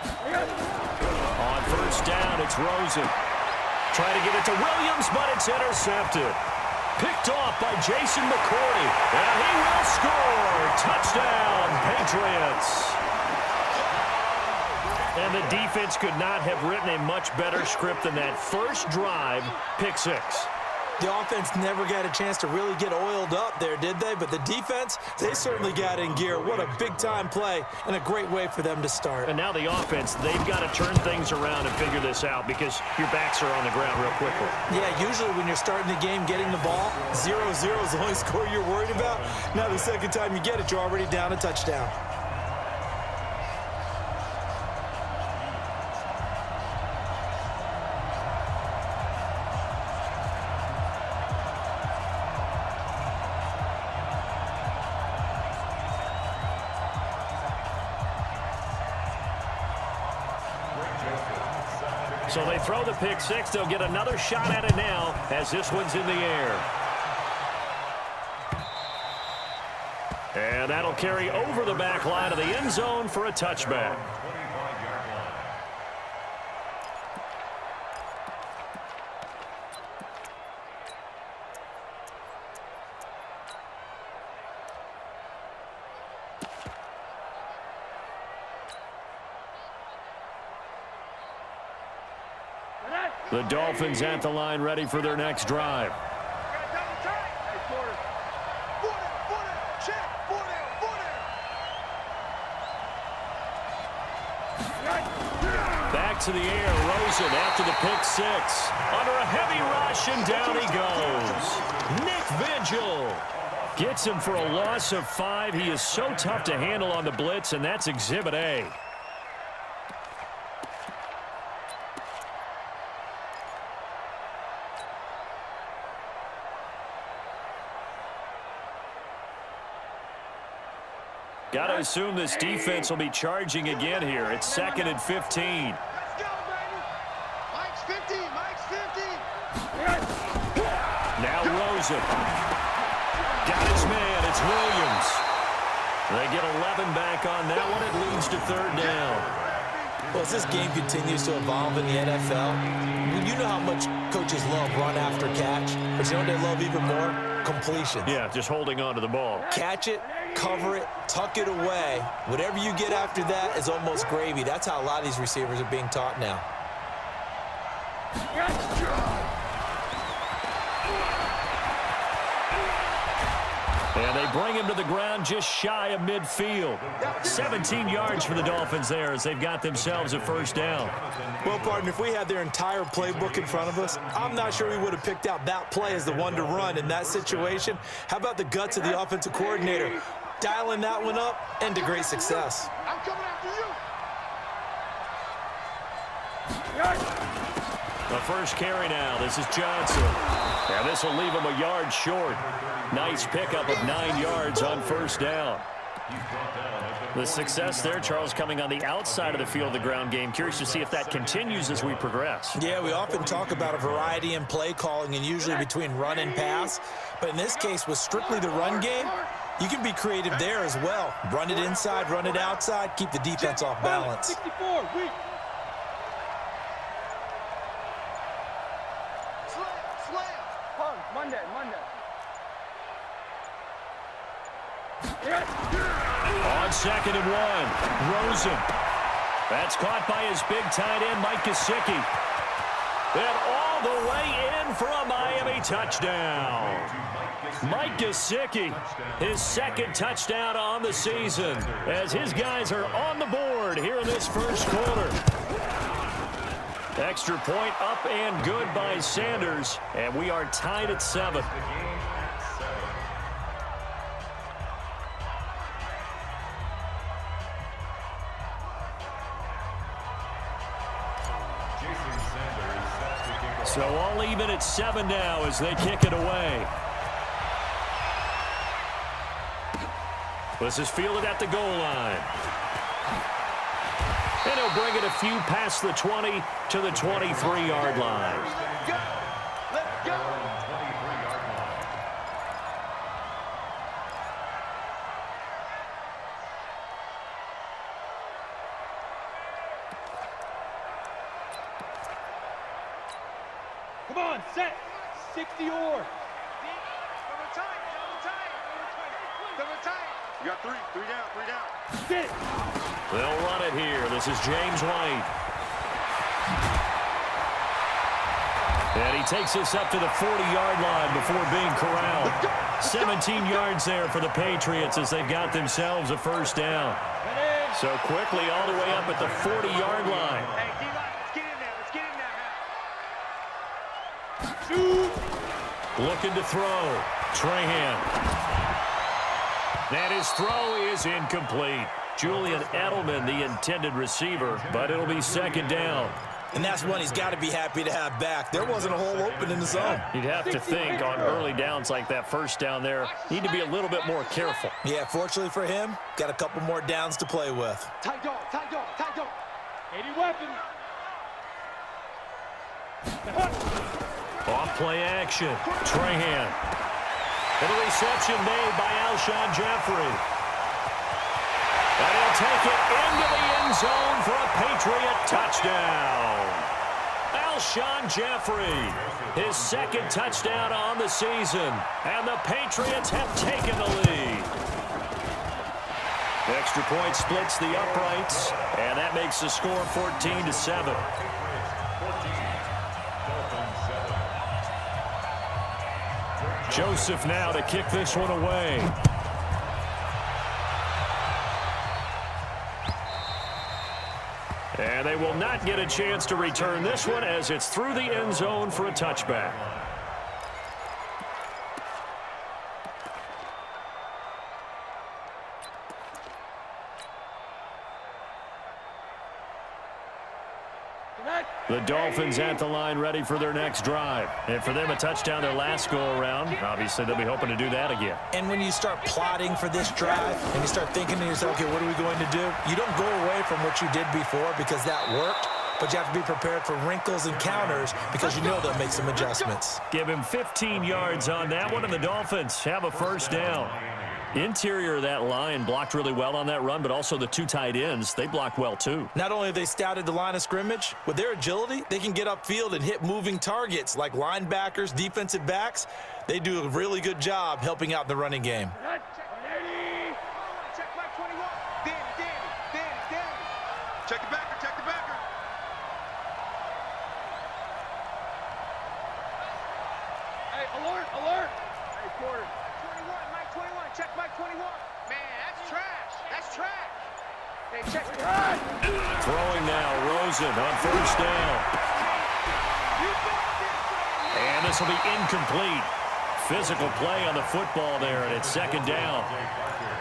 On first down, it's Rosen. Trying to get it to Williams, but it's intercepted. Picked off by Jason McCourty. And he will score. Touchdown, Patriots. And the defense could not have written a much better script than that first drive, pick six. The offense never got a chance to really get oiled up there, did they? But the defense, they certainly got in gear. What a big-time play and a great way for them to start. And now the offense, they've got to turn things around and figure this out because your backs are on the ground real quickly. Yeah, usually when you're starting the game getting the ball, 0-0 is the only score you're worried about. Now the second time you get it, you're already down a touchdown. So they throw the pick six. They'll get another shot at it now as this one's in the air. And that'll carry over the back line of the end zone for a touchback. The Dolphins at the line ready for their next drive. Back to the air, Rosen after the pick six. Under a heavy rush, and down he goes. Nick Vigil gets him for a loss of 5. He is so tough to handle on the blitz, and that's Exhibit A. Got to assume this defense will be charging again here. It's 2nd and 15. Let's go, baby. Mike's 50. Mike's 50. Now Rosen. Got his man. It's Williams. They get 11 back on that one. It leads to 3rd down. Well, as this game continues to evolve in the NFL, you know how much coaches love run after catch, but you know what they love even more? Completions. Yeah, just holding on to the ball. Catch it, cover it, tuck it away. Whatever you get after that is almost gravy. That's how a lot of these receivers are being taught now. And they bring him to the ground just shy of midfield. 17 yards for the Dolphins there as they've got themselves a 1st down. Well, partner, if we had their entire playbook in front of us, I'm not sure we would have picked out that play as the one to run in that situation. How about the guts of the offensive coordinator? Dialing that one up and to great success. I'm coming after you. The first carry now. This is Johnson. And this will leave him a yard short. Nice pickup of 9 yards on 1st down. The success there, Charles, coming on the outside of the field, the ground game. Curious to see if that continues as we progress. Yeah, we often talk about a variety in play calling and usually between run and pass. But in this case, with strictly the run game, you can be creative there as well. Run it inside, run it outside, keep the defense off balance. 64, weak. Slam. Punk, Monday. On 2nd and 1, Rosen. That's caught by his big tight end, Mike Gesicki. And all the way in for a Miami touchdown. Mike Gesicki, his 2nd touchdown on the season, as his guys are on the board here in this 1st quarter. Extra point up and good by Sanders, and we are tied at 7. So all even at 7 now as they kick it away. This is fielded at the goal line. And he'll bring it a few past the 20 to the 23-yard line. Let's go. Come on, set. 60 or. You got three down. Sit. They'll run it here. This is James White. And he takes this up to the 40-yard line before being corralled. 17 yards there for the Patriots as they've got themselves a first down. So quickly all the way up at the 40-yard line. Hey, D-line, let's get in there. Let's get in there, Shoot. Looking to throw. Trahan. And his throw is incomplete. Julian Edelman, the intended receiver, but it'll be second down. And that's one he's got to be happy to have back. There wasn't a hole open in the zone. You'd have to think on early downs like that first down there, need to be a little bit more careful. Yeah, fortunately for him, got a couple more downs to play with. Tight dog, tight dog, tight dog. 80 weapon. Off play action. Trahan. And the reception made by Alshon Jeffrey. And he'll take it into the end zone for a Patriot touchdown. Alshon Jeffrey, his second touchdown on the season. And the Patriots have taken the lead. The extra point splits the uprights, and that makes the score 14-7. Joseph now to kick this one away. And they will not get a chance to return this one as it's through the end zone for a touchback. The Dolphins at the line ready for their next drive. And for them, a touchdown their last go-around. Obviously, they'll be hoping to do that again. And when you start plotting for this drive and you start thinking to yourself, okay, what are we going to do? You don't go away from what you did before because that worked, but you have to be prepared for wrinkles and counters because you know they'll make some adjustments. Give him 15 yards on that one, and the Dolphins have a first down. Interior of that line blocked really well on that run, but also the two tight ends, they blocked well too. Not only have they scouted the line of scrimmage, with their agility, they can get upfield and hit moving targets like linebackers, defensive backs. They do a really good job helping out the running game. Check back 21. Danny. Check the backer, check the backer. Hey, alert. Hey, quarter. 21, Mike 21. Check Mike 21. Man, that's trash. That's trash. Hey, check the Throwing now, Rosen on first down. And this will be incomplete. Physical play on the football there, and it's second down.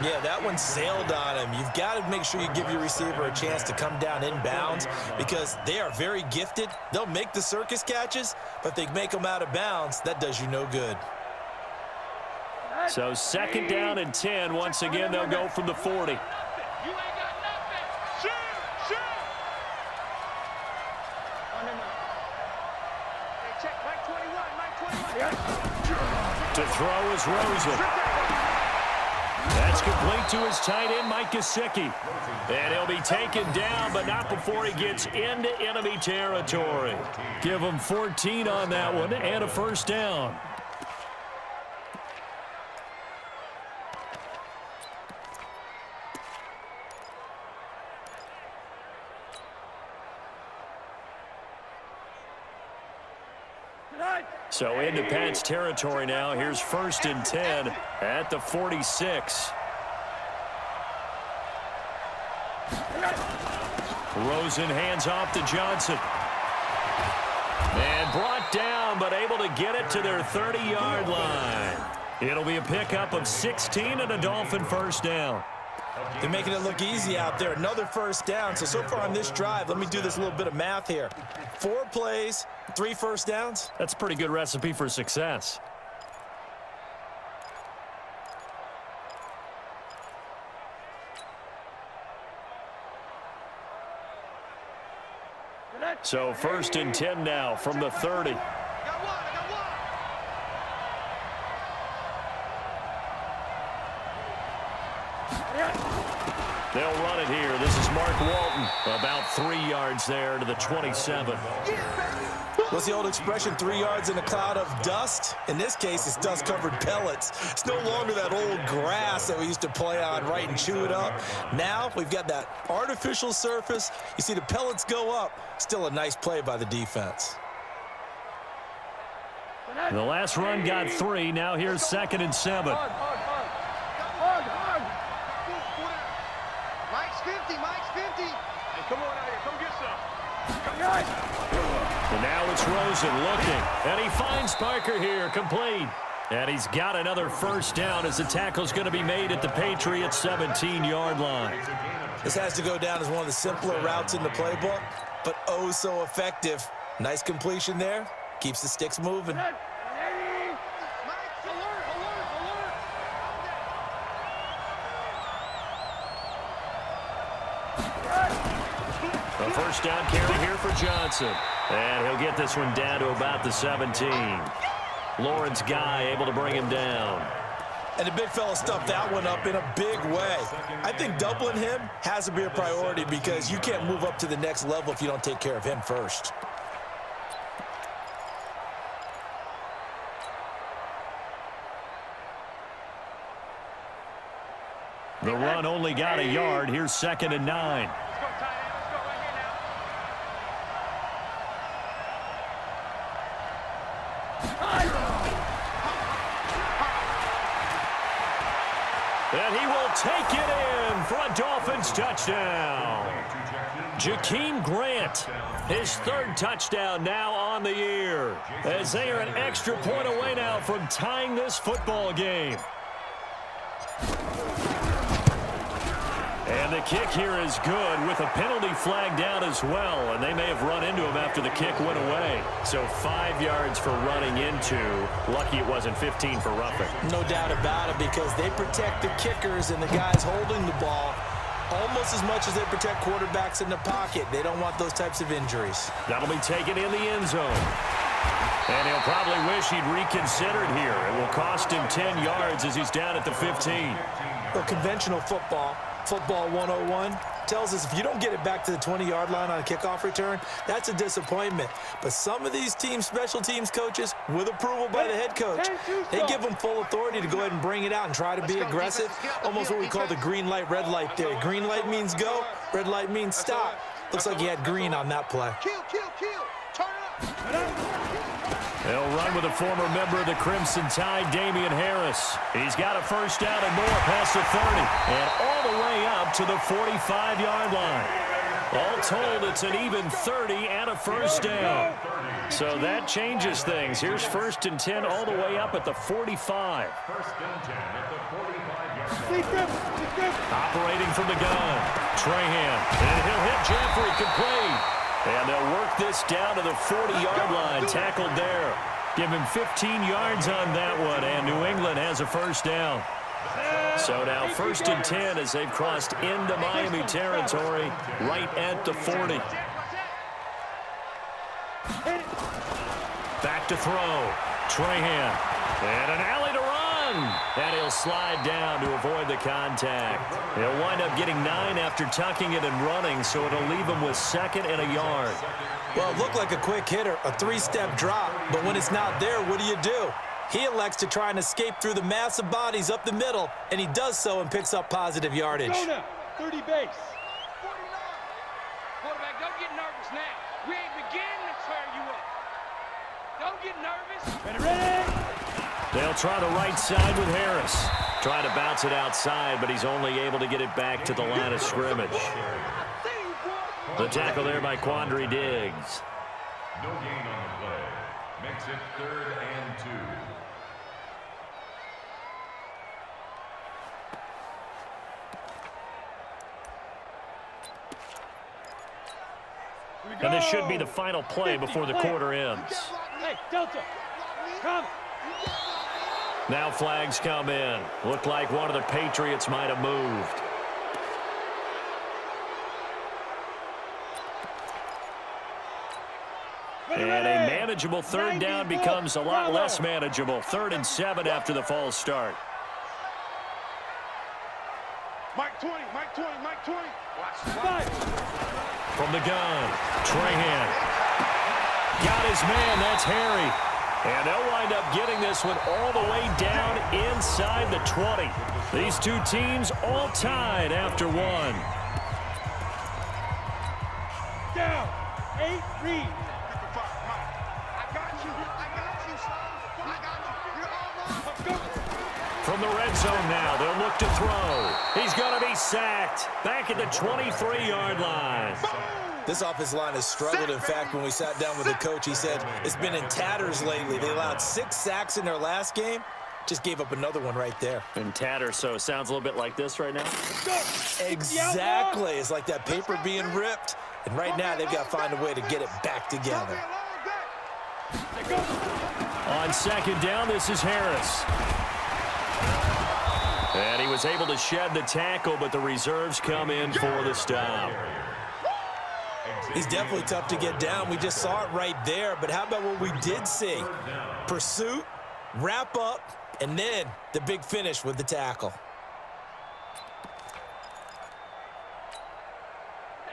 Yeah, that one sailed on him. You've got to make sure you give your receiver a chance to come down inbounds because they are very gifted. They'll make the circus catches, but if they make them out of bounds, that does you no good. So second down and 10. Once again, they'll go from the 40. You ain't got nothing. Shoot. Hey, check Mike 21. To throw is Rosen. That's complete to his tight end, Mike Gesicki. And he'll be taken down, but not before he gets into enemy territory. Give him 14 on that one and a first down. So into Pat's territory now. Here's first and 10 at the 46. Rosen hands off to Johnson. And brought down, but able to get it to their 30-yard line. It'll be a pickup of 16 and a Dolphin first down. They're making it look easy out there. Another first down. So far on this drive, let me do this little bit of math here. 4 plays, 3 first downs. That's a pretty good recipe for success. So first and 10 now from the 30. They'll run it here. This is Mark Walton. About 3 yards there to the 27. What's the old expression, 3 yards in a cloud of dust? In this case, it's dust-covered pellets. It's no longer that old grass that we used to play on, right, and chew it up. Now we've got that artificial surface. You see the pellets go up. Still a nice play by the defense. The last run got 3. Now here's 2nd and 7. Mike's 50, Mike's 50. Hey, come on out here. Come get some. Come on. And now it's Rosen looking. And he finds Parker here, complete. And he's got another first down as the tackle's going to be made at the Patriots' 17-yard line. This has to go down as one of the simpler routes in the playbook, but oh so effective. Nice completion there. Keeps the sticks moving. Alert, alert, alert. A first down carry here for Johnson. And he'll get this one down to about the 17. Lawrence Guy able to bring him down. And the big fella stuffed that one up in a big way. I think doubling him has to be a priority because you can't move up to the next level if you don't take care of him first. The run only got a yard. Here's 2nd and 9. Let's go, tight end. Let's go right here And he will take it in for a Dolphins touchdown. Jakeem Grant, his 3rd touchdown now on the year, as they are an extra point away now from tying this football game. And the kick here is good with a penalty flag down as well, and they may have run into him after the kick went away. So 5 yards for running into. Lucky it wasn't 15 for roughing. No doubt about it, because they protect the kickers and the guys holding the ball almost as much as they protect quarterbacks in the pocket. They don't want those types of injuries. That'll be taken in the end zone. And he'll probably wish he'd reconsidered here. It will cost him 10 yards as he's down at the 15. Well, conventional football 101, tells us if you don't get it back to the 20-yard line on a kickoff return, that's a disappointment. But some of these teams, special teams coaches, with approval by the head coach, they give them full authority to go ahead and bring it out and try to be aggressive, almost what we call the green light, red light theory. Green light means go, red light means stop. Looks like he had green on that play. Kill. Turn it up. They'll run with a former member of the Crimson Tide, Damian Harris. He's got a first down and more past the 30 and all the way up to the 45-yard line. All told, it's an even 30 and a first down. So that changes things. Here's 1st and 10 all the way up at the 45. Operating from the gun, Trahan, and he'll hit Jeffrey complete. And they'll work this down to the 40-yard line, tackled there. Give him 15 yards on that one, and New England has a first down. So now 1st and 10 as they've crossed into Miami territory right at the 40. Back to throw. Trahan. And an alley to run. And he'll slide down to avoid the contact. He'll wind up getting 9 after tucking it and running, so it'll leave him with 2nd and a yard. Well, it looked like a quick hitter, a 3-step drop, but when it's not there, what do? He elects to try and escape through the massive bodies up the middle, and he does so and picks up positive yardage. Go now. 30 base. 49. Quarterback, don't get nervous now. We ain't beginning to tear you up. Don't get nervous. Ready? They'll try the right side with Harris. Try to bounce it outside, but he's only able to get it back to the line of scrimmage. The tackle there by Quandre Diggs. No gain on the play. Makes it 3rd and 2. And this should be the final play before the quarter ends. Hey, Delta, come. Now flags come in. Looked like one of the Patriots might have moved. And a manageable 3rd down becomes a lot less manageable. 3rd and 7 after the false start. Mike 20. Watch. From the gun, Trahan. Got his man. That's Harry. And they'll wind up getting this one all the way down inside the 20. These two teams all tied after one. Down. 8 read. From the red zone now, they'll look to throw. He's going to be sacked. Back at the 23-yard line. This offensive line has struggled. In fact, when we sat down with the coach, he said it's been in tatters lately. They allowed 6 sacks in their last game. Just gave up another one right there. In tatters, so it sounds a little bit like this right now. Exactly. It's like that paper being ripped. And right now, they've got to find a way to get it back together. On second down, this is Harris. And he was able to shed the tackle, but the reserves come in for the stop. He's definitely tough to get down. We just saw it right there. But how about what we did see? Pursuit, wrap up, and then the big finish with the tackle.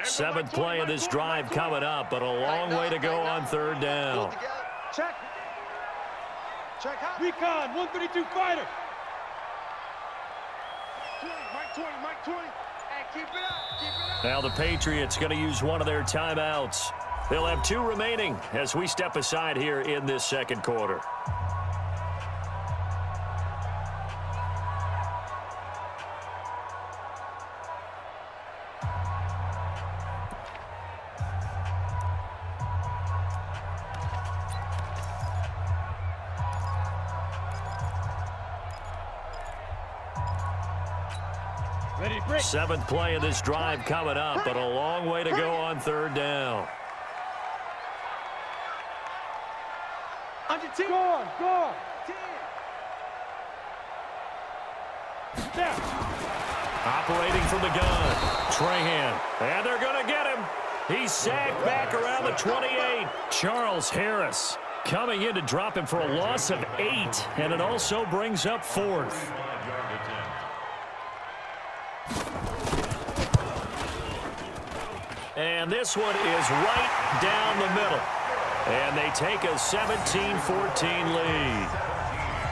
Seventh play of this drive coming up, but a long way to go on third down. Check. Check out. Recon, 132 fighter. 20, Mike 20. Hey, keep it up. Now the Patriots going to use one of their timeouts. They'll have 2 remaining as we step aside here in this second quarter. Ready, break. Seventh play of this drive coming up, but a long way to go on third down. Under 10. Go. 10. Down. Operating from the gun, Trahan, and they're going to get him. He's sacked back around the 28. Charles Harris coming in to drop him for a loss of 8, and it also brings up 4th. And this one is right down the middle. And they take a 17-14 lead.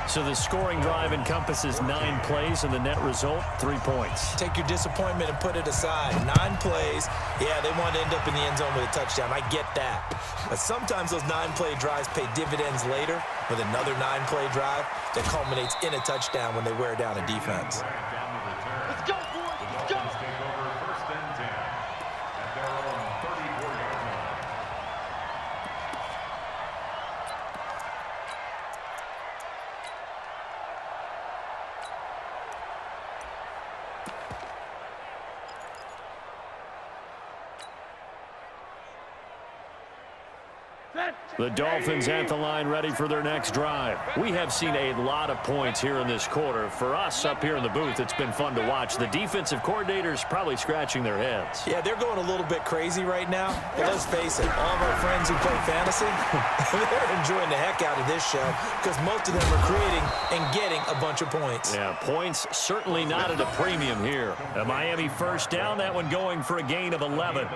So the scoring drive encompasses 9 plays, and the net result, 3 points. Take your disappointment and put it aside. 9 plays. Yeah, they want to end up in the end zone with a touchdown. I get that. But sometimes those 9-play drives pay dividends later with another 9-play drive that culminates in a touchdown when they wear down a defense. Let's go, boys. Let's go. Take over first and 10 at their own 34-yard line. The Dolphins at the line ready for their next drive. We have seen a lot of points here in this quarter. For us up here in the booth, it's been fun to watch. The defensive coordinators probably scratching their heads. Yeah, they're going a little bit crazy right now. But let's face it, all of our friends who play fantasy, they're enjoying the heck out of this show because most of them are creating and getting a bunch of points. Yeah, points certainly not at a premium here. A Miami first down, that one going for a gain of 11.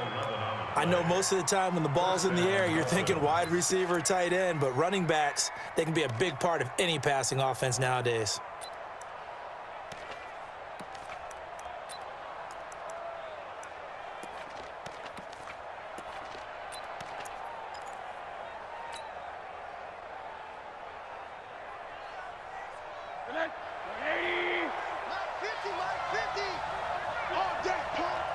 I know most of the time when the ball's in the air, you're thinking wide receiver, tight end, but running backs, they can be a big part of any passing offense nowadays. Mike 50, Mike 50. All day, pump.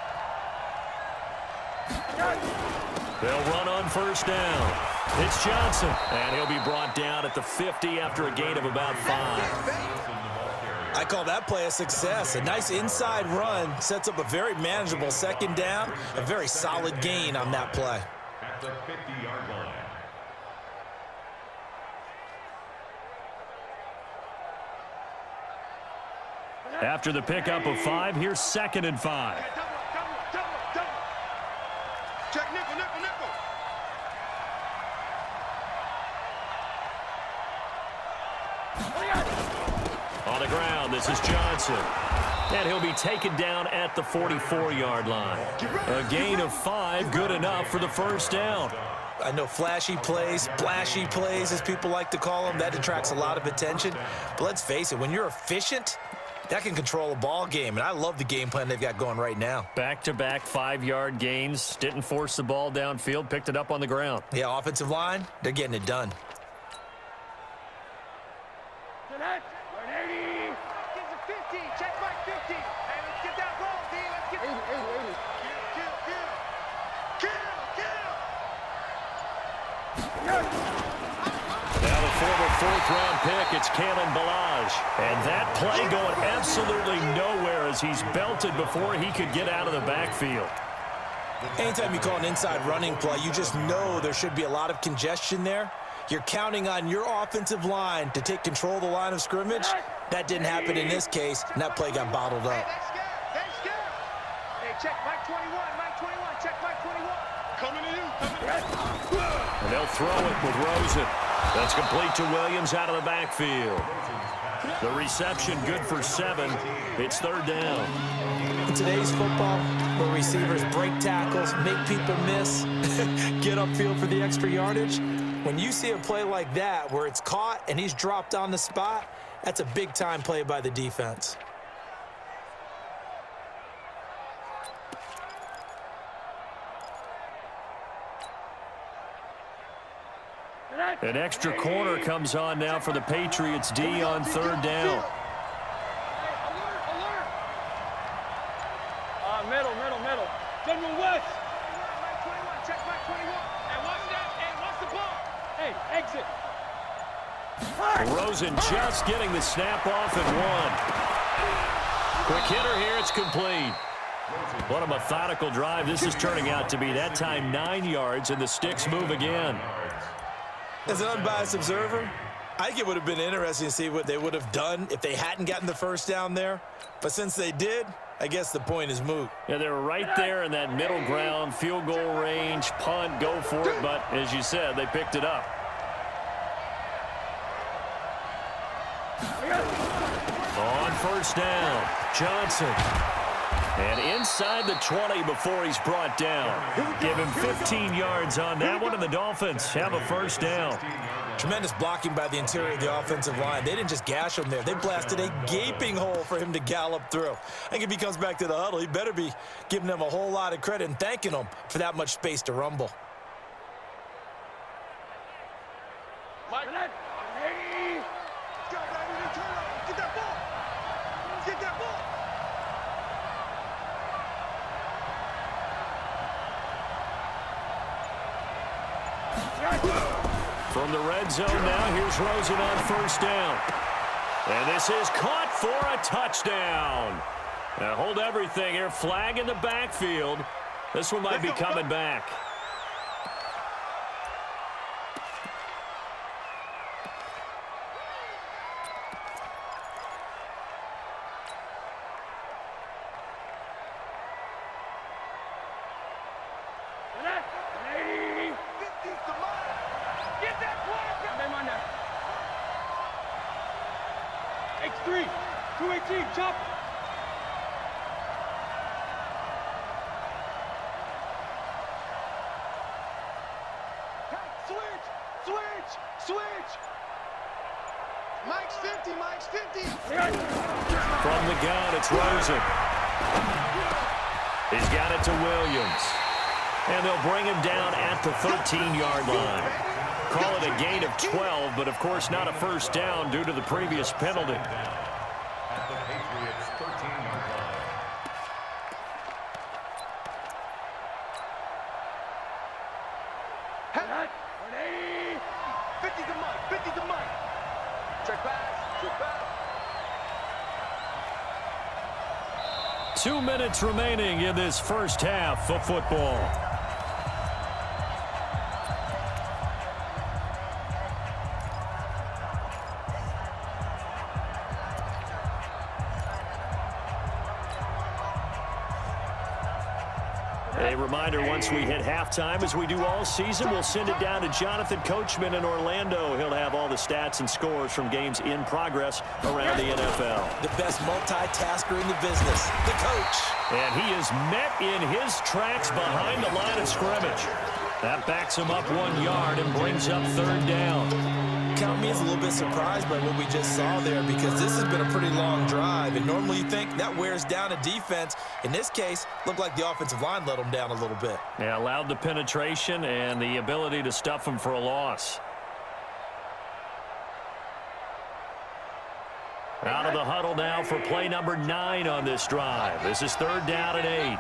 They'll run on first down. It's Johnson, and he'll be brought down at the 50 after a gain of about 5. I call that play a success. A nice inside run sets up a very manageable second down, a very solid gain on that play. At the 50-yard line. After the pickup of 5, here's 2nd and 5. Double. Check nickel. On the ground, this is Johnson. And he'll be taken down at the 44-yard line. A gain of 5, good enough for the first down. I know flashy plays, splashy plays, as people like to call them, that attracts a lot of attention. But let's face it, when you're efficient, that can control a ball game, and I love the game plan they've got going right now. Back-to-back 5-yard gains, didn't force the ball downfield, picked it up on the ground. Yeah, offensive line, they're getting it done. Tonight, 180. Get to 50. Check my 50. Hey, let's get that ball, D. Let's get 80, 80, 80. Now the former 4th-round pick, it's Kalen Ballage. And that play going absolutely nowhere as he's belted before he could get out of the backfield. Anytime you call an inside running play, you just know there should be a lot of congestion there. You're counting on your offensive line to take control of the line of scrimmage. That didn't happen in this case, and that play got bottled Hey, up. that's good. That's good. Hey, check Mike 21. Mike 21. Check Mike 21. Coming to you. Coming to you. And they'll throw it with Rosen. That's complete to Williams out of the backfield. The reception good for 7. It's 3rd down. In today's football, where receivers break tackles, make people miss, get upfield for the extra yardage, when you see a play like that where it's caught and he's dropped on the spot, that's a big-time play by the defense. An extra corner comes on now for the Patriots D on 3rd down. Middle. General West. Mike 21. Check Mike 21. Hey, watch that. Hey, watch the ball. Hey, exit. Rosen just getting the snap off and 1. Quick hitter here, it's complete. What a methodical drive this is turning out to be. That time 9 yards, and the sticks move again. As an unbiased observer, I think it would have been interesting to see what they would have done if they hadn't gotten the first down there. But since they did, I guess the point is moot. Yeah, they were right there in that middle ground, field goal range, punt, go for it. But as you said, they picked it up. On 1st down, Johnson. And inside the 20 before he's brought down. Give him 15 yards on that one, and the Dolphins have a 1st down. Tremendous blocking by the interior of the offensive line. They didn't just gash him there. They blasted a gaping hole for him to gallop through. I think if he comes back to the huddle, he better be giving them a whole lot of credit and thanking them for that much space to rumble. Mike, 180. Get that ball. Get that ball. From the red zone now, here's Rosen on 1st down. And this is caught for a touchdown. Now hold everything here. Flag in the backfield. This one might be coming back. X3, 218, chop. Switch. Mike's 50. Mike's 50. From the gun, it's Rosen. He's got it to Williams. And they'll bring him down at the 13-yard line. Call it a gain of 12, but of course not a 1st down due to the previous penalty. At the Patriots' 13-yard line. Hey, 50 to Mike. 50 to Mike. Check pass. 2 minutes remaining in this 1st half of football. A reminder, once we hit halftime, as we do all season, we'll send it down to Jonathan Coachman in Orlando. He'll have all the stats and scores from games in progress around the NFL. The best multitasker in the business, the coach. And he is met in his tracks behind the line of scrimmage. That backs him up 1 yard and brings up third down. Count me as a little bit surprised by what we just saw there, because this has been a pretty long drive, and normally you think that wears down a defense. In this case, looked like the offensive line let them down a little bit. Yeah, allowed the penetration and the ability to stuff them for a loss. Out of the huddle now for play number 9 on this drive. This is third down and 8.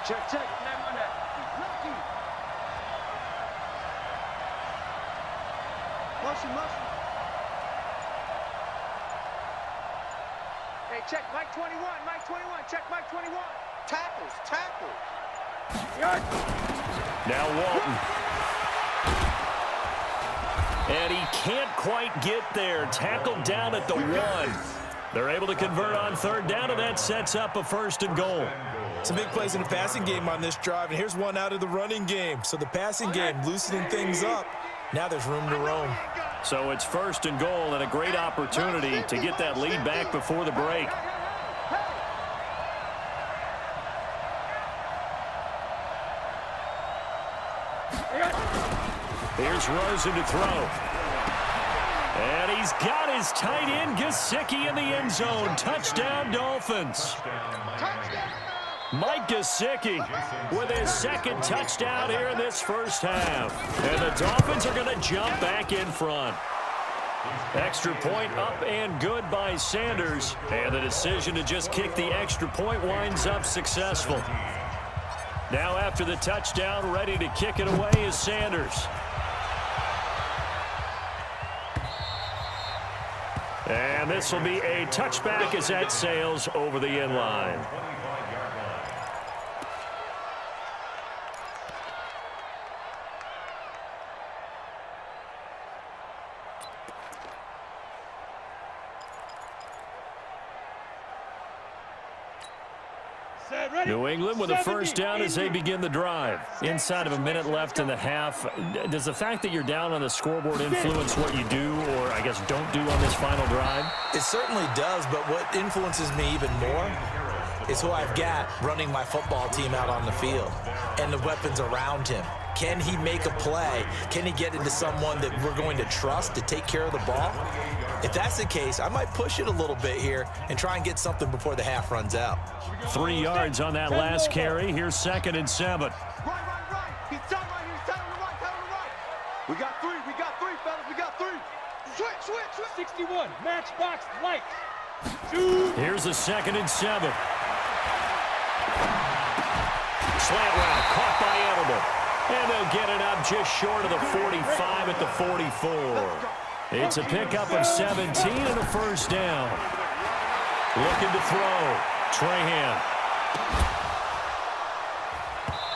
Check, check. Run that. Motion. Hey, check Mike 21. Check Mike 21. Tackles. Now Walton. And he can't quite get there. Tackled down at the 1. They're able to convert on third down, and that sets up a first and goal. Some big plays in the passing game on this drive, and here's one out of the running game. So the passing game loosening things up. Now there's room to roam. So it's first and goal, and a great opportunity to get that lead back before the break. Here's Rosen to throw. And he's got his tight end Gesicki in the end zone. Touchdown, Dolphins. Mike Gesicki with his second touchdown here in this first half. And the Dolphins are going to jump back in front. Extra point up and good by Sanders. And the decision to just kick the extra point winds up successful. Now after the touchdown, ready to kick it away is Sanders. And this will be a touchback as that sails over the end line. New England with a first down as they begin the drive. Inside of a minute left in the half. Does the fact that you're down on the scoreboard influence what you do, or I guess don't do on this final drive? It certainly does, but what influences me even more is who I've got running my football team out on the field and the weapons around him. Can he make a play? Can he get into someone that we're going to trust to take care of the ball? If that's the case, I might push it a little bit here and try and get something before the half runs out. 3 yards on that last carry. Here's 2nd and 7. Right. He's done right here. Tell him to right. We got three, fellas. We got 3. Switch. 61. Matchbox light. Here's a 2nd and 7. Slant route caught by Edelman. And they'll get it up just short of the 45 at the 44. It's a pickup of 17 and a first down. Looking to throw. Trahan.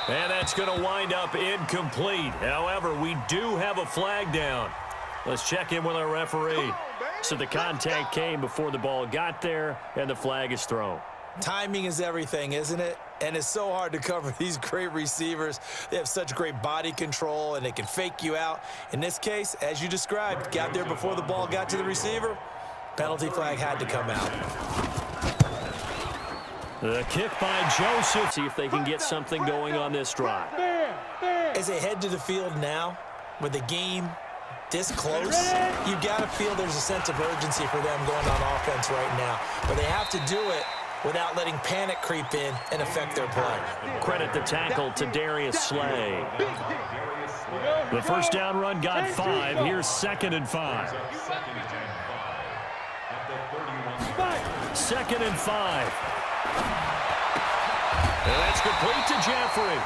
And that's going to wind up incomplete. However, we do have a flag down. Let's check in with our referee. So the contact came before the ball got there, and the flag is thrown. Timing is everything, isn't it? And it's so hard to cover these great receivers. They have such great body control, and they can fake you out. In this case, as you described, got there before the ball got to the receiver. Penalty flag had to come out. The kick by Joseph. See if they can get something going on this drive. As they head to the field now, with the game this close, you got to feel there's a sense of urgency for them going on offense right now. But they have to do it without letting panic creep in and affect their play. Credit the tackle to Darius Slay. The first down run got 5. Here's 2nd and 5. 2nd and 5. And that's complete to Jeffrey.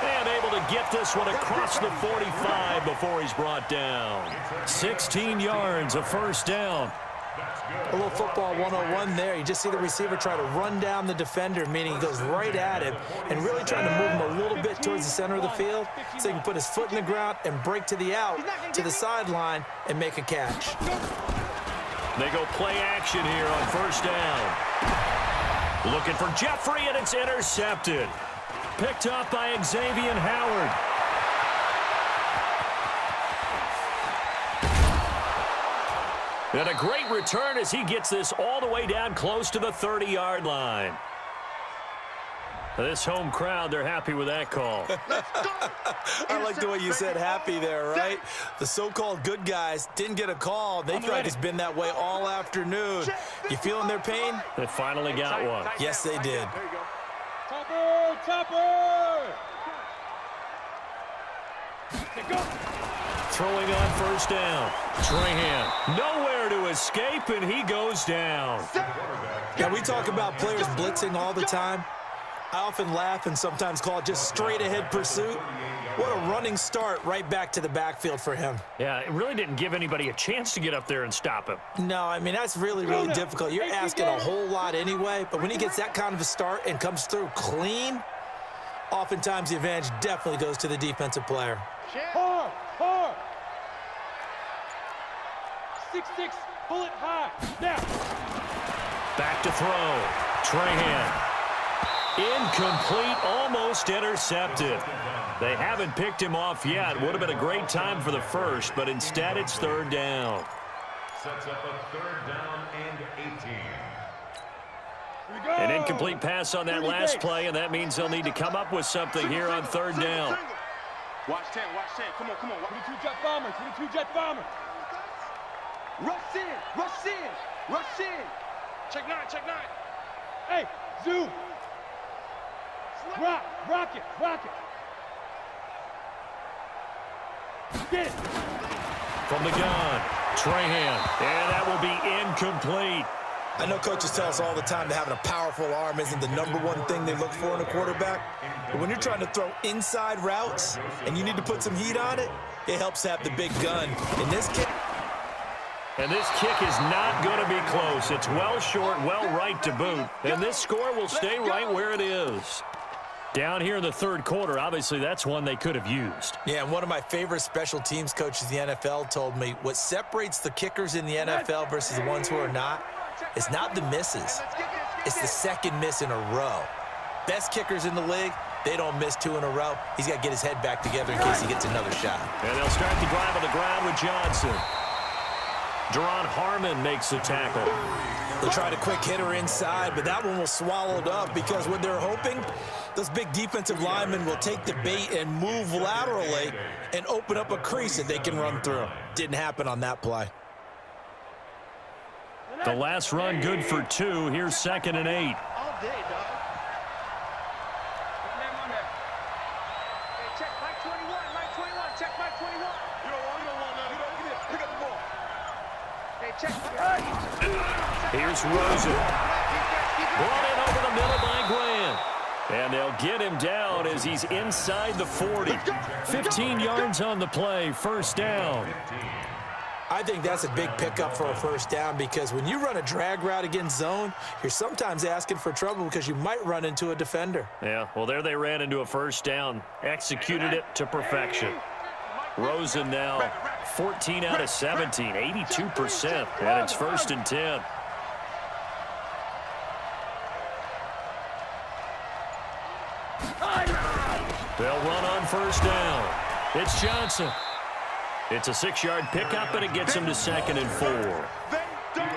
And able to get this one across the 45 before he's brought down. 16 yards, a first down. A little football 101 there. You just see the receiver try to run down the defender, meaning he goes right at him and really trying to move him a little bit towards the center of the field so he can put his foot in the ground and break to the out, to the sideline, and make a catch. They go play action here on first down. Looking for Jeffrey, and it's intercepted. Picked up by Xavier Howard. And a great return as he gets this all the way down close to the 30-yard line. This home crowd, they're happy with that call. I like the way you said happy there, right? The so-called good guys didn't get a call. They feel like it's been that way all afternoon. You feeling their pain? They finally got one. Yes, they did. Topper! Topper! Go. Throwing on first down. Trahan nowhere to escape, and he goes down. Now, we talk about players blitzing all the time. I often laugh and sometimes call it just straight-ahead pursuit. What a running start right back to the backfield for him. Yeah, it really didn't give anybody a chance to get up there and stop him. No, I mean, that's really, really difficult. You're asking a whole lot anyway, but when he gets that kind of a start and comes through clean, oftentimes the advantage definitely goes to the defensive player. Hard! Hard! 6'6", bullet high. Now. Back to throw. Trahan. Incomplete, almost intercepted. They haven't picked him off yet. Would have been a great time for the first, but instead it's third down. Sets up a third down and 18. An incomplete pass on that last play, and that means they'll need to come up with something here on third down. Watch 10, watch 10. Come on, come on. 22 jet bomber, 22 jet bomber. Rush in, rush in, rush in. Check 9, check 9. Hey, zoom. Rock it. Get it. From the gun, Trahan, and that will be incomplete. I know coaches tell us all the time that having a powerful arm isn't the number one thing they look for in a quarterback. But when you're trying to throw inside routes and you need to put some heat on it, it helps to have the big gun. In this case, And this kick is not going to be close. It's well short, well right to boot. And this score will stay right where it is. Down here in the third quarter, obviously that's one they could have used. yeah, one of my favorite special teams coaches in the NFL told me what separates the kickers in the NFL versus the ones who are not is not the misses. It's the second miss in a row. Best kickers in the league, they don't miss 2 in a row. He's got to get his head back together in case he gets another shot. And they'll start the drive on the ground with Johnson. Deron Harmon makes the tackle. They tried a quick hitter inside, but that one was swallowed up because what they're hoping, those big defensive linemen will take the bait and move laterally and open up a crease that they can run through. Didn't happen on that play. The last run good for 2. Here's 2nd and 8. All day, dog. Hey, check Mike 21, Mike 21, check Mike 21. You don't want that. You don't get it. Pick up the ball. Hey, check. Here's Rosen. Brought in over the middle by Grant. And they'll get him down as he's inside the 40. 15 yards on the play, first down. I think that's a big pickup for a first down because when you run a drag route against zone, you're sometimes asking for trouble because you might run into a defender. Yeah, well, there they ran into a first down. Executed it to perfection. Rosen now 14 out of 17, 82%, and it's 1st and 10. They'll run on first down. It's Johnson. It's a 6-yard pickup, and it gets him to 2nd and 4.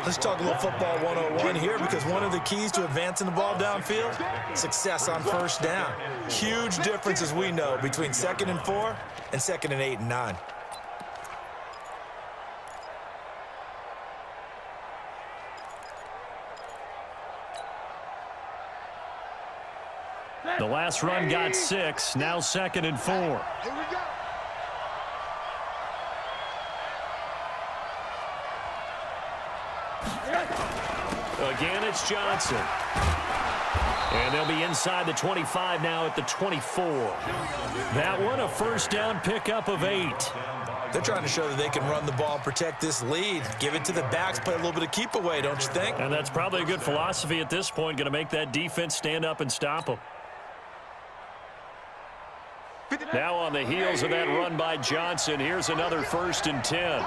Let's talk a little football 101 here because one of the keys to advancing the ball downfield, success on first down. Huge difference, as we know, between 2nd and 4 and 2nd and 8 and 9. The last run got 6, now 2nd and 4. Here we go. Again, it's Johnson. And they'll be inside the 25 now at the 24. That one, a first down pickup of 8. They're trying to show that they can run the ball and protect this lead. Give it to the backs, play a little bit of keep away, don't you think? And that's probably a good philosophy at this point, going to make that defense stand up and stop them. Now on the heels of that run by Johnson, here's another 1st and 10.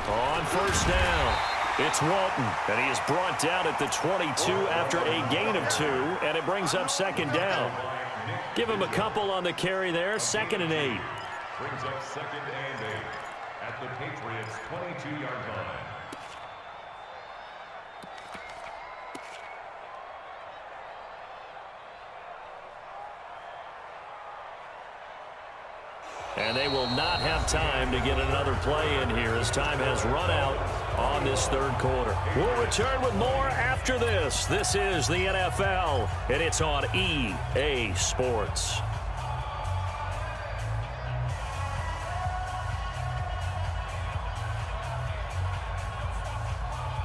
On first down, it's Walton, and he is brought down at the 22 after a gain of 2, and it brings up 2nd down. Give him a couple on the carry there. 2nd and 8. Brings up 2nd and 8 at the Patriots' 22-yard line. And they will not have time to get another play in here as time has run out on this 3rd quarter. We'll return with more after this. This is the NFL, and it's on EA Sports.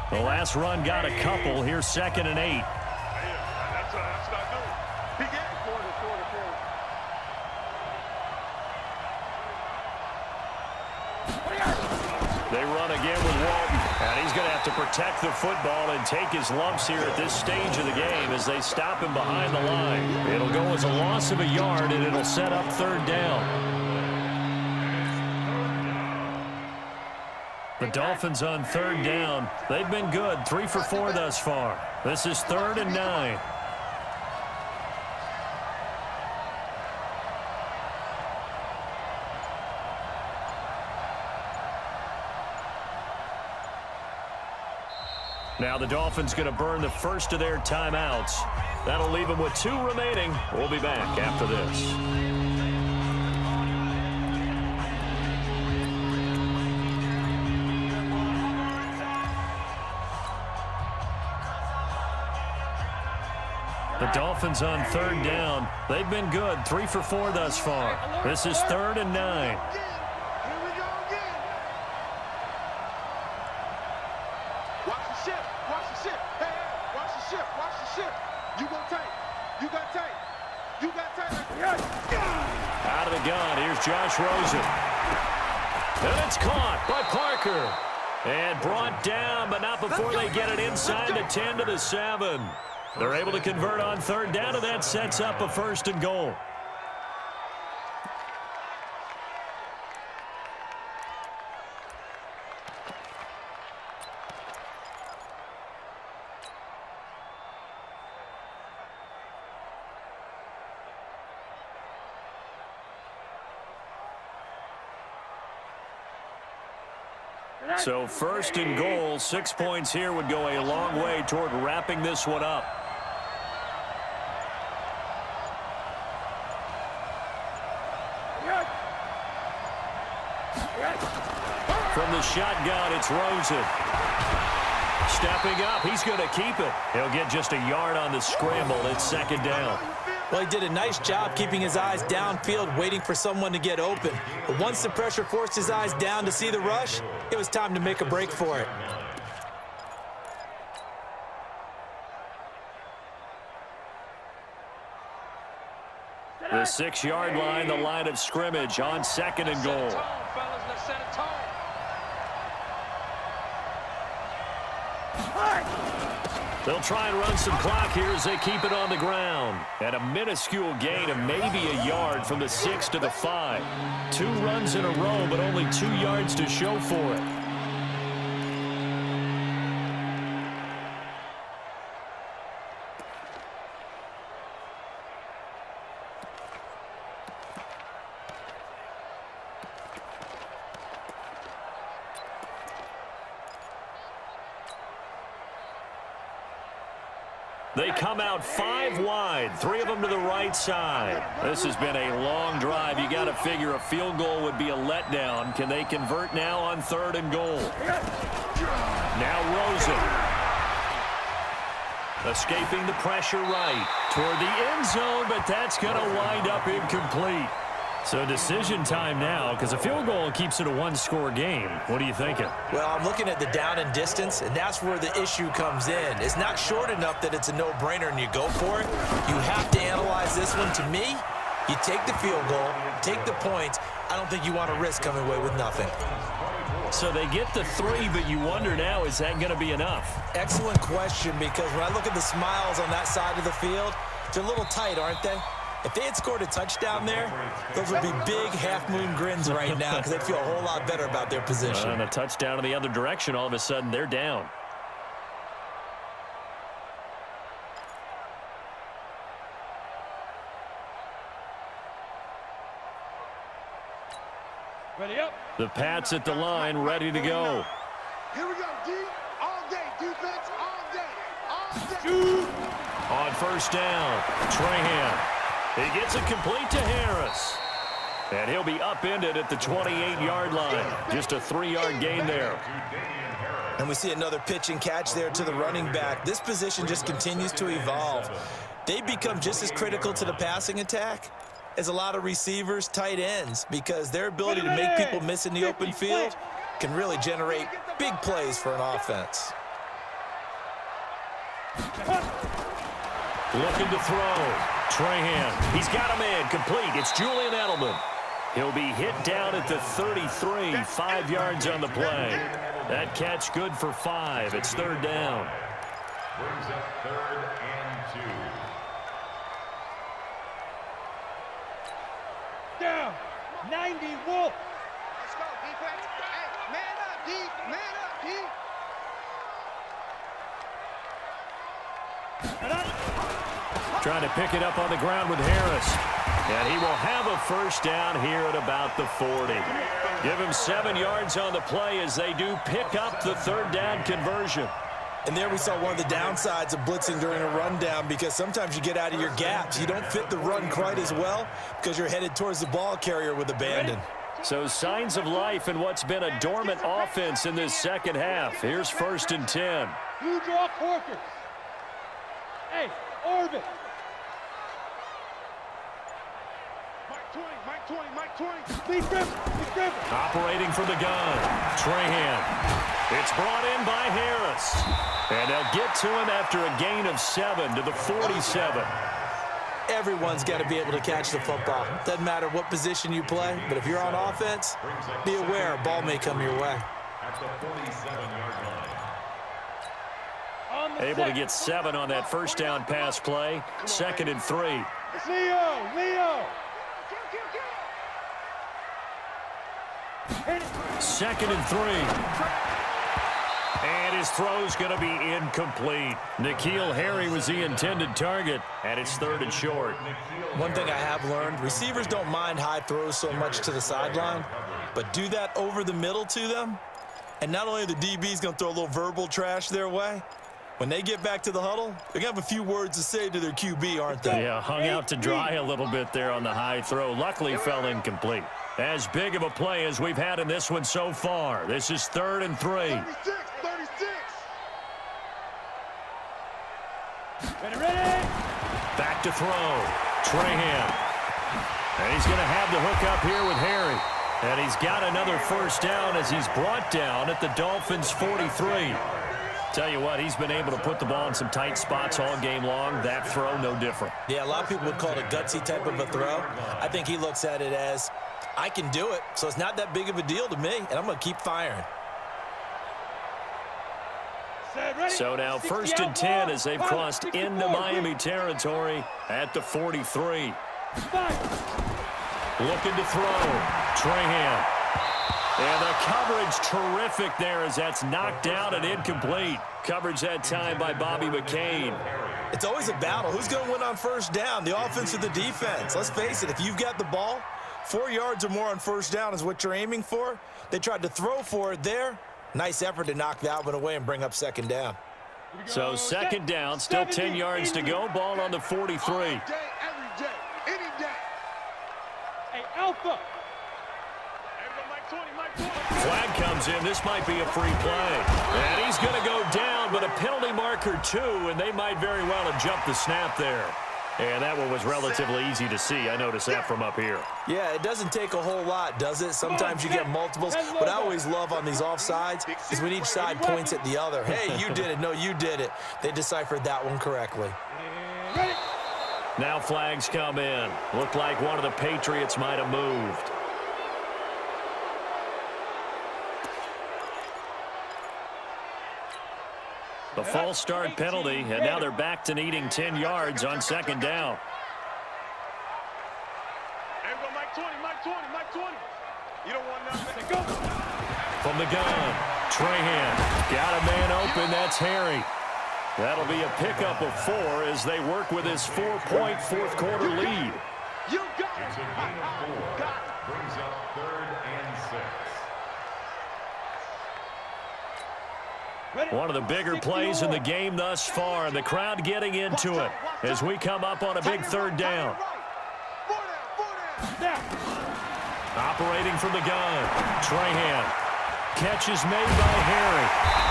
The last run got a couple. Here's 2nd and 8. That's not good. He gave quarter. They run again with Walton, and he's going to have to protect the football and take his lumps here at this stage of the game as they stop him behind the line. It'll go as a loss of a yard, and it'll set up 3rd down. The Dolphins on 3rd down. They've been good, 3 for 4 thus far. This is 3rd and 9. Now the Dolphins going to burn the first of their timeouts. That'll leave them with 2 remaining. We'll be back after this. The Dolphins on 3rd down. They've been good, 3 for 4 thus far. This is 3rd and 9. Out of the gun, here's Josh Rosen. And it's caught by Parker. And brought down, but not before they get it inside the 10 to the 7. They're able to convert on 3rd down, and that sets up a 1st and goal. So 1st and goal, 6 points here would go a long way toward wrapping this one up. From the shotgun, it's Rosen. Stepping up, he's going to keep it. He'll get just a yard on the scramble. It's 2nd down. Well, he did a nice job keeping his eyes downfield, waiting for someone to get open. But once the pressure forced his eyes down to see the rush, it was time to make a break for it. The 6-yard line, the line of scrimmage on 2nd and goal. They'll try and run some clock here as they keep it on the ground. And a minuscule gain of maybe a yard from the 6 to the 5. 2 runs in a row, but only 2 yards to show for it. They come out 5 wide, 3 of them to the right side. This has been a long drive. You got to figure a field goal would be a letdown. Can they convert now on 3rd and goal? Now Rosen. Escaping the pressure right toward the end zone, but that's going to wind up incomplete. So decision time now, because a field goal keeps it a 1-score game. What are you thinking? Well, I'm looking at the down and distance, and that's where the issue comes in. It's not short enough that it's a no-brainer and you go for it. You have to analyze this one. To me, you take the field goal, take the points. I don't think you want to risk coming away with nothing. So they get the 3, but you wonder now, is that going to be enough? Excellent question, because when I look at the smiles on that side of the field, they're a little tight, aren't they? If they had scored a touchdown there, those would be big half-moon grins right now because they'd feel a whole lot better about their position. And a touchdown in the other direction, all of a sudden they're down. Ready up. The Pats at the line, ready to go. Here we go, D. All day. Defense all day. All day. On first down, Trahan. He gets it complete to Harris. And he'll be upended at the 28-yard line. Just a 3-yard gain there. And we see another pitch and catch there to the running back. This position just continues to evolve. They become just as critical to the passing attack as a lot of receivers, tight ends, because their ability to make people miss in the open field can really generate big plays for an offense. Looking to throw. Trahan. He's got a man complete. It's Julian Edelman. He'll be hit down at the 33, 5 yards on the play. That catch good for 5. It's third down. Brings up 3rd and 2. Down. 90 Wolf. Let's go, defense. Hey, man up, D. Man up, D. Trying to pick it up on the ground with Harris. And he will have a first down here at about the 40. Give him 7 yards on the play as they do pick up the third down conversion. And there we saw one of the downsides of blitzing during a rundown, because sometimes you get out of your gaps. You don't fit the run quite as well because you're headed towards the ball carrier with abandon. So signs of life in what's been a dormant offense in this second half. Here's 1st and 10. You draw Corkers. Hey, Orbit. Mike 20. Lee Griffin. Operating from the gun. Trahan. It's brought in by Harris. And they'll get to him after a gain of 7 to the 47. Everyone's got to be able to catch the football. Doesn't matter what position you play, but if you're on offense, be aware a ball may come your way. At the 47-yard line. Able to get 7 on that first down pass play. 2nd and 3. Leo. 2nd and 3. And his throw's going to be incomplete. N'Keal Harry was the intended target, and it's 3rd and short. One thing I have learned, receivers don't mind high throws so much to the sideline, but do that over the middle to them, and not only are the DBs going to throw a little verbal trash their way, when they get back to the huddle, they're going to have a few words to say to their QB, aren't they? Yeah, hung out to dry a little bit there on the high throw. Luckily fell incomplete. As big of a play as we've had in this one so far. This is 3rd and 3. 36. Ready. Back to throw. Trahan. And he's going to have the hook up here with Harry. And he's got another first down as he's brought down at the Dolphins' 43. Tell you what, he's been able to put the ball in some tight spots all game long. That throw, no different. Yeah, a lot of people would call it a gutsy type of a throw. I think he looks at it as, I can do it, so it's not that big of a deal to me, and I'm going to keep firing. So now 1st and 10 as they've crossed into Miami territory at the 43. Looking to throw. Trahan. And the coverage terrific there as that's knocked down and incomplete. Coverage that time by Bobby McCain. It's always a battle. Who's going to win on first down, the offense or the defense? Let's face it, if you've got the ball, 4 yards or more on first down is what you're aiming for. They tried to throw for it there. Nice effort to knock that one away and bring up 2nd down. So 2nd down, still 10 yards to go. Ball on the 43. Every day, any day. Hey, Alpha. Flag comes in. This might be a free play. And he's going to go down, but a penalty marker too, and they might very well have jumped the snap there. And that one was relatively easy to see. I noticed that from up here. Yeah, it doesn't take a whole lot, does it? Sometimes you get multiples. What I always love on these offsides is when each side points at the other. Hey, you did it. No, you did it. They deciphered that one correctly. Now flags come in. Looked like one of the Patriots might have moved. The false start penalty, and now they're back to needing 10 yards on 2nd down. Mike 20. You don't want nothing. Go. From the gun, Trahan got a man open. That's Harry. That'll be a pickup of 4 as they work with his 4-point fourth-quarter lead. You got it. It's a gain of 4. Brings up 3rd and One of the bigger plays in the game thus far, and the crowd getting into it as we come up on a big third down. Operating from the gun, Trahan. Catch is made by Harry.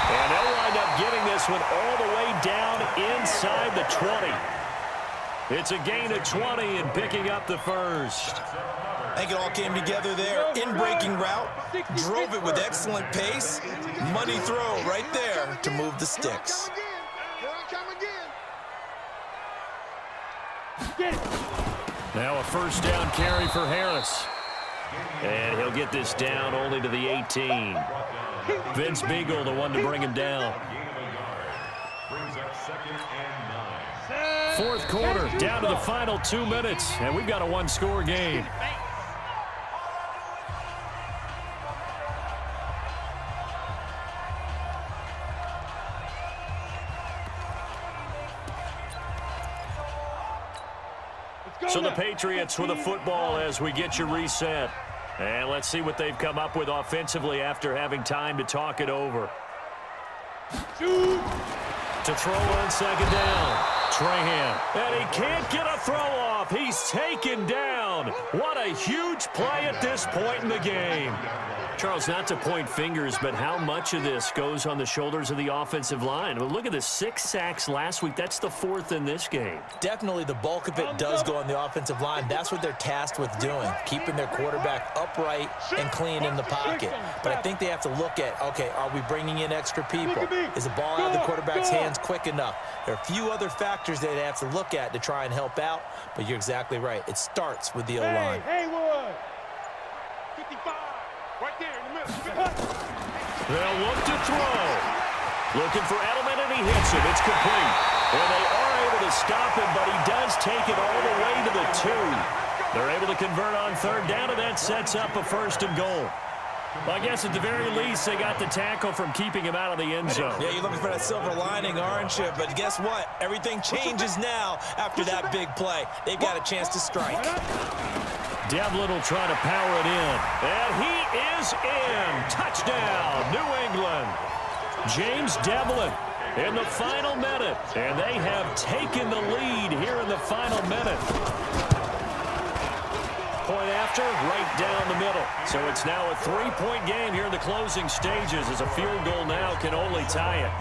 And they'll wind up getting this one all the way down inside the 20. It's a gain of 20 and picking up the first. I think it all came together there. In-breaking route, drove it with excellent pace. Money throw right there to move the sticks. Now a first down carry for Harris. And he'll get this down only to the 18. Vince Beagle, the one to bring him down. Fourth quarter, down to the final 2 minutes, and we've got a one-score game. So the Patriots with a football as we get you reset. And let's see what they've come up with offensively after having time to talk it over. To throw on second down, Trahan. And he can't get a throw off. He's taken down. What a huge play at this point in the game. Charles, not to point fingers, but how much of this goes on the shoulders of the offensive line? Well, look at the 6 sacks last week. That's the 4th in this game. Definitely the bulk of it does go on the offensive line. That's what they're tasked with doing, keeping their quarterback upright and clean in the pocket. But I think they have to look at, okay, are we bringing in extra people? Is the ball out of the quarterback's hands quick enough? There are a few other factors that they have to look at to try and help out, but you're exactly right. It starts with the O-line. Haywood. 55. Right there in the middle. They'll look to throw. Looking for Edelman, and he hits him. It's complete. And they are able to stop him, but he does take it all the way to the 2. They're able to convert on third down, and that sets up a 1st and goal. Well, I guess at the very least, they got the tackle from keeping him out of the end zone. Yeah, you're looking for that silver lining, aren't you? But guess what? Everything changes now after that big play. They've got a chance to strike. Devlin will try to power it in. And he is in. Touchdown, New England. James Devlin in the final minute. And they have taken the lead here in the final minute. Point after, right down the middle. So it's now a 3-point game here in the closing stages as a field goal now can only tie it.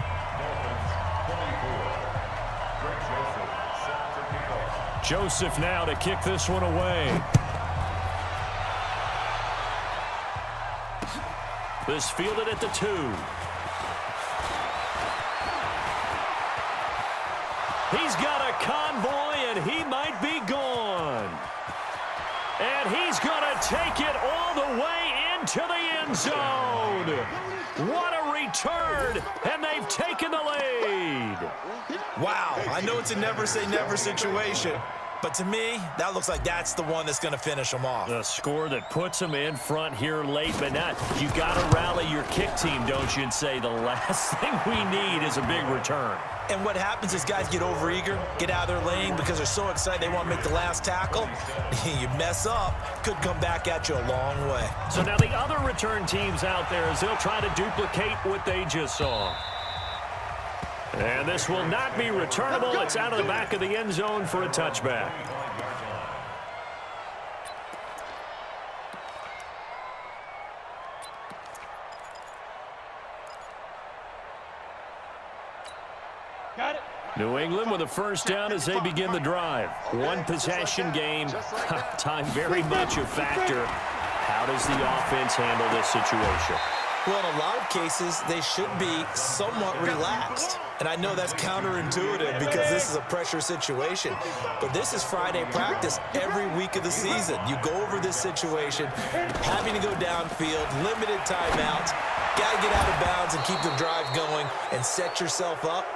Joseph now to kick this one away. This fielded at the 2. He's got a convoy, and he might be gone. And he's going to take it all the way into the end zone. What a return, and they've taken the lead. Wow, I know it's a never-say-never situation, but to me, that looks like that's the one that's going to finish them off. The score that puts them in front here late, but not. You got to rally your kick team, don't you, and say the last thing we need is a big return. And what happens is guys get overeager, get out of their lane because they're so excited they want to make the last tackle. You mess up, could come back at you a long way. So now the other return teams out there as they'll try to duplicate what they just saw. And this will not be returnable. It's out of the back of the end zone for a touchback. Got it. New England with a first down as they begin the drive. One possession game. Time very much a factor. How does the offense handle this situation? Well, in a lot of cases, they should be somewhat relaxed. And I know that's counterintuitive because this is a pressure situation. But this is Friday practice every week of the season. You go over this situation, having to go downfield, limited timeouts, got to get out of bounds and keep the drive going and set yourself up.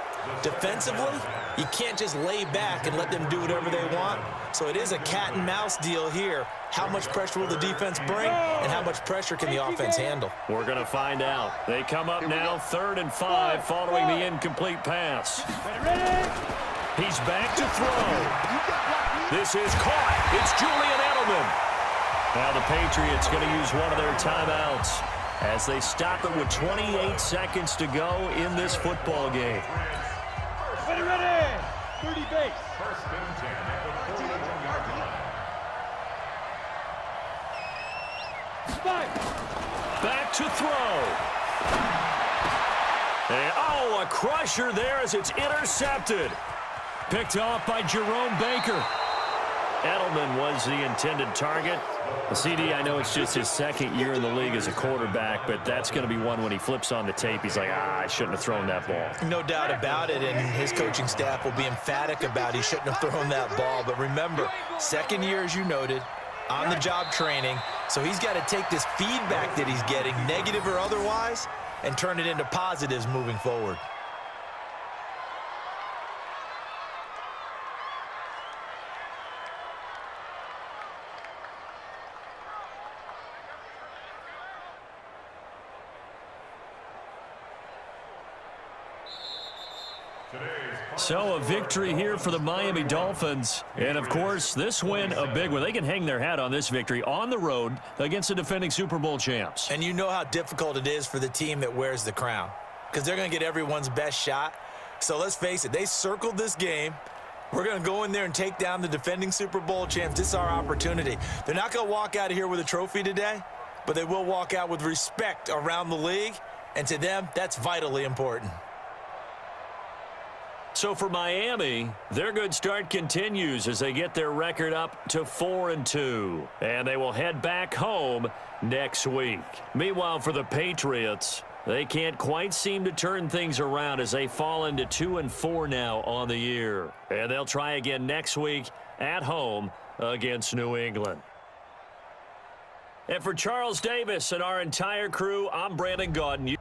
Defensively, you can't just lay back and let them do whatever they want. So it is a cat and mouse deal here. How much pressure will the defense bring, and how much pressure can the offense handle? We're going to find out. They come up now 3rd and 5 following the incomplete pass. He's back to throw. This is caught. It's Julian Edelman. Now the Patriots going to use one of their timeouts. as they stop it with 28 seconds to go in this football game. Ready, ready. 30 base. First and 10 at the 41-yard line. Spike. Back to throw. And, oh, a crusher there as it's intercepted. Picked off by Jerome Baker. Edelman was the intended target. The CD, I know it's just his second year in the league as a quarterback, but that's going to be one when he flips on the tape. He's like, I shouldn't have thrown that ball. No doubt about it, and his coaching staff will be emphatic about he shouldn't have thrown that ball. But remember, second year, as you noted, on-the-job training, so he's got to take this feedback that he's getting, negative or otherwise, and turn it into positives moving forward. So a victory here for the Miami Dolphins. And, of course, this win a big one. They can hang their hat on this victory on the road against the defending Super Bowl champs. And you know how difficult it is for the team that wears the crown because they're going to get everyone's best shot. So let's face it, they circled this game. We're going to go in there and take down the defending Super Bowl champs. This is our opportunity. They're not going to walk out of here with a trophy today, but they will walk out with respect around the league. And to them, that's vitally important. So for Miami, their good start continues as they get their record up to 4-2. And they will head back home next week. Meanwhile, for the Patriots, they can't quite seem to turn things around as they fall into 2-4 now on the year. And they'll try again next week at home against New England. And for Charles Davis and our entire crew, I'm Brandon Gaudin.